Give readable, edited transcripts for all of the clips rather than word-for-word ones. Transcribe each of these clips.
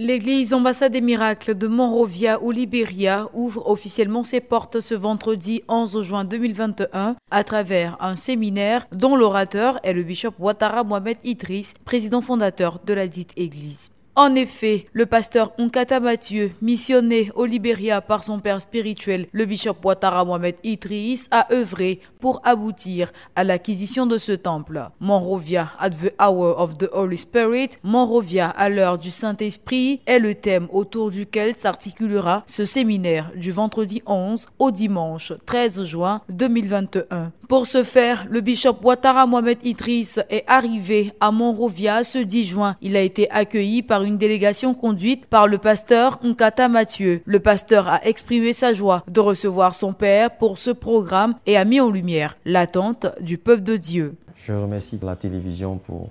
L'église Ambassade des Miracles de Monrovia au Libéria ouvre officiellement ses portes ce vendredi 11 juin 2021 à travers un séminaire dont l'orateur est le bishop Ouattara Mohamed Idriss, président fondateur de la dite église. En effet, le pasteur Nkata Mathieu, missionné au Libéria par son père spirituel, le bishop Ouattara Mohamed Idriss, a œuvré pour aboutir à l'acquisition de ce temple. Monrovia at the hour of the Holy Spirit, Monrovia à l'heure du Saint-Esprit est le thème autour duquel s'articulera ce séminaire du vendredi 11 au dimanche 13 juin 2021. Pour ce faire, le bishop Ouattara Mohamed Idriss est arrivé à Monrovia ce 10 juin. Il a été accueilli par une délégation conduite par le pasteur Nkata Mathieu. Le pasteur a exprimé sa joie de recevoir son père pour ce programme et a mis en lumière l'attente du peuple de Dieu. Je remercie la télévision pour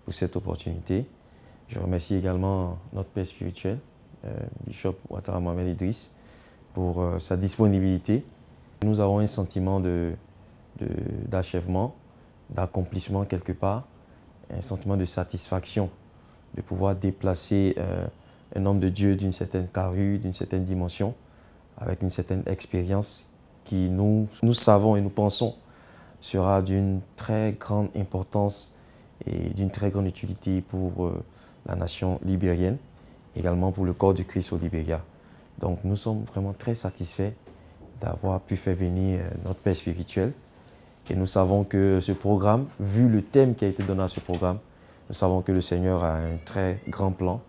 cette opportunité. Je remercie également notre père spirituel, bishop Ouattara Mohamed Idriss, pour sa disponibilité. Nous avons un sentiment d'achèvement, d'accomplissement quelque part, un sentiment de satisfaction de pouvoir déplacer un homme de Dieu d'une certaine carrure, d'une certaine dimension, avec une certaine expérience qui nous savons et nous pensons sera d'une très grande importance et d'une très grande utilité pour la nation libérienne, également pour le corps du Christ au Libéria. Donc nous sommes vraiment très satisfaits d'avoir pu faire venir notre père spirituel. Et nous savons que ce programme, vu le thème qui a été donné à ce programme, nous savons que le Seigneur a un très grand plan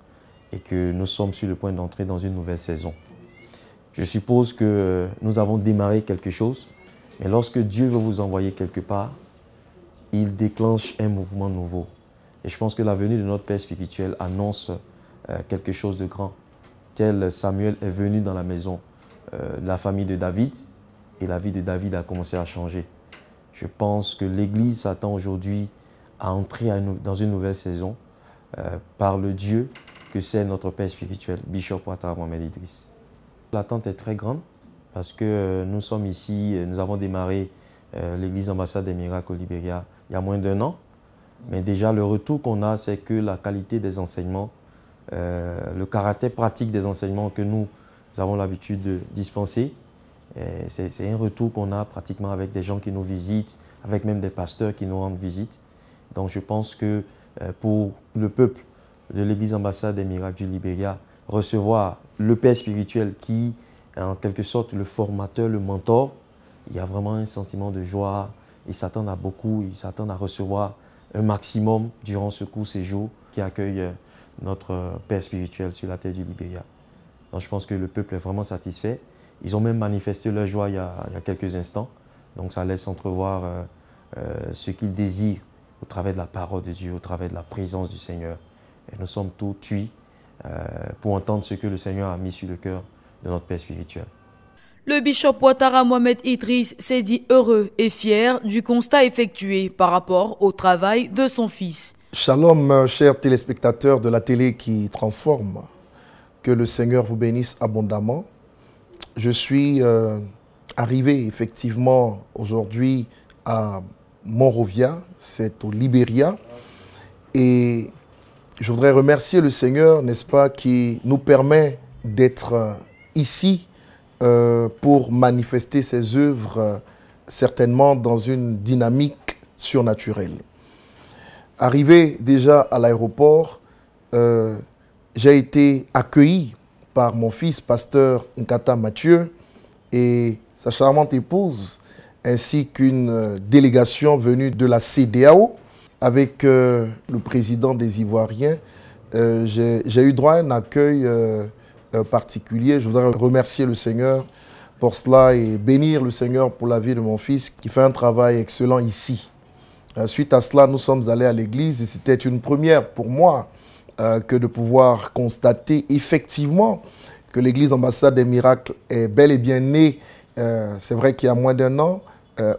et que nous sommes sur le point d'entrer dans une nouvelle saison. Je suppose que nous avons démarré quelque chose, mais lorsque Dieu veut vous envoyer quelque part, il déclenche un mouvement nouveau. Et je pense que la venue de notre Père spirituel annonce quelque chose de grand. Tel Samuel est venu dans la maison de la famille de David et la vie de David a commencé à changer. Je pense que l'Église s'attend aujourd'hui à entrer dans une nouvelle saison par le Dieu que c'est notre Père spirituel, bishop Ouattara Mohamed Idriss. L'attente est très grande parce que nous sommes ici, nous avons démarré l'Église Ambassade des Miracles au Libéria il y a moins d'1 an. Mais déjà, le retour qu'on a, c'est que la qualité des enseignements, le caractère pratique des enseignements que nous avons l'habitude de dispenser, c'est un retour qu'on a pratiquement avec des gens qui nous visitent, avec même des pasteurs qui nous rendent visite. Donc je pense que pour le peuple de l'Église Ambassade des Miracles du Libéria, recevoir le Père spirituel qui est en quelque sorte le formateur, le mentor, il y a vraiment un sentiment de joie. Ils s'attendent à beaucoup, ils s'attendent à recevoir un maximum durant ce court séjour qui accueille notre Père spirituel sur la terre du Libéria. Donc je pense que le peuple est vraiment satisfait. Ils ont même manifesté leur joie il y a quelques instants. Donc ça laisse entrevoir ce qu'ils désirent au travers de la parole de Dieu, au travers de la présence du Seigneur. Et nous sommes tous tués pour entendre ce que le Seigneur a mis sur le cœur de notre Père spirituel. Le bishop Ouattara Mohamed Idriss s'est dit heureux et fier du constat effectué par rapport au travail de son fils. Shalom, chers téléspectateurs de la télé qui transforme. Que le Seigneur vous bénisse abondamment. Je suis arrivé effectivement aujourd'hui à Monrovia, c'est au Libéria. Et je voudrais remercier le Seigneur, n'est-ce pas, qui nous permet d'être ici pour manifester ses œuvres, certainement dans une dynamique surnaturelle. Arrivé déjà à l'aéroport, j'ai été accueilli par mon fils, pasteur Nkata Mathieu, et sa charmante épouse, ainsi qu'une délégation venue de la CEDEAO, avec le président des Ivoiriens. J'ai eu droit à un accueil particulier. Je voudrais remercier le Seigneur pour cela et bénir le Seigneur pour la vie de mon fils qui fait un travail excellent ici. Suite à cela, nous sommes allés à l'église et c'était une première pour moi que de pouvoir constater effectivement que l'église Ambassade des Miracles est bel et bien née. C'est vrai qu'il y a moins d'1 an,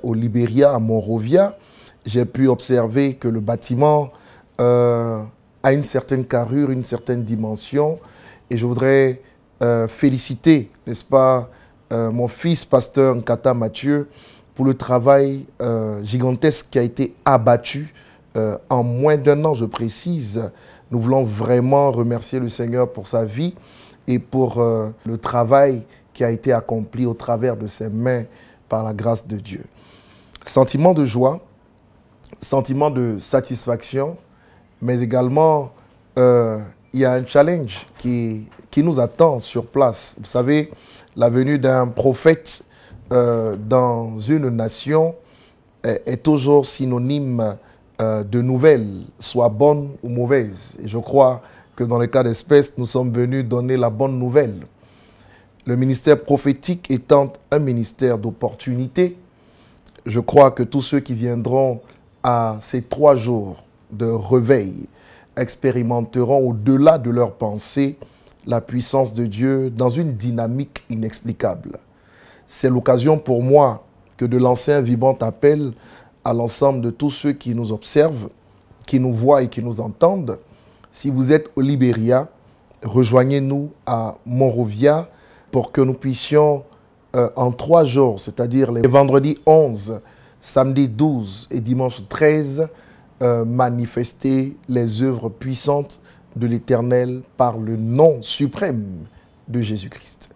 au Libéria, à Monrovia. J'ai pu observer que le bâtiment a une certaine carrure, une certaine dimension. Et je voudrais féliciter, n'est-ce pas, mon fils, pasteur Nkata Mathieu, pour le travail gigantesque qui a été abattu en moins d'1 an, je précise, Nous voulons vraiment remercier le Seigneur pour sa vie et pour le travail qui a été accompli au travers de ses mains par la grâce de Dieu. Sentiment de joie, sentiment de satisfaction, mais également il y a un challenge qui nous attend sur place. Vous savez, la venue d'un prophète dans une nation est toujours synonyme de nouvelles, soit bonnes ou mauvaises. Et je crois que dans le cas d'espèce, nous sommes venus donner la bonne nouvelle. Le ministère prophétique étant un ministère d'opportunité, je crois que tous ceux qui viendront à ces 3 jours de réveil expérimenteront au-delà de leurs pensées la puissance de Dieu dans une dynamique inexplicable. C'est l'occasion pour moi que de lancer un vibrant appel à l'ensemble de tous ceux qui nous observent, qui nous voient et qui nous entendent. Si vous êtes au Libéria, rejoignez-nous à Monrovia pour que nous puissions en 3 jours, c'est-à-dire les vendredis 11, samedi 12 et dimanche 13, manifester les œuvres puissantes de l'Éternel par le nom suprême de Jésus-Christ.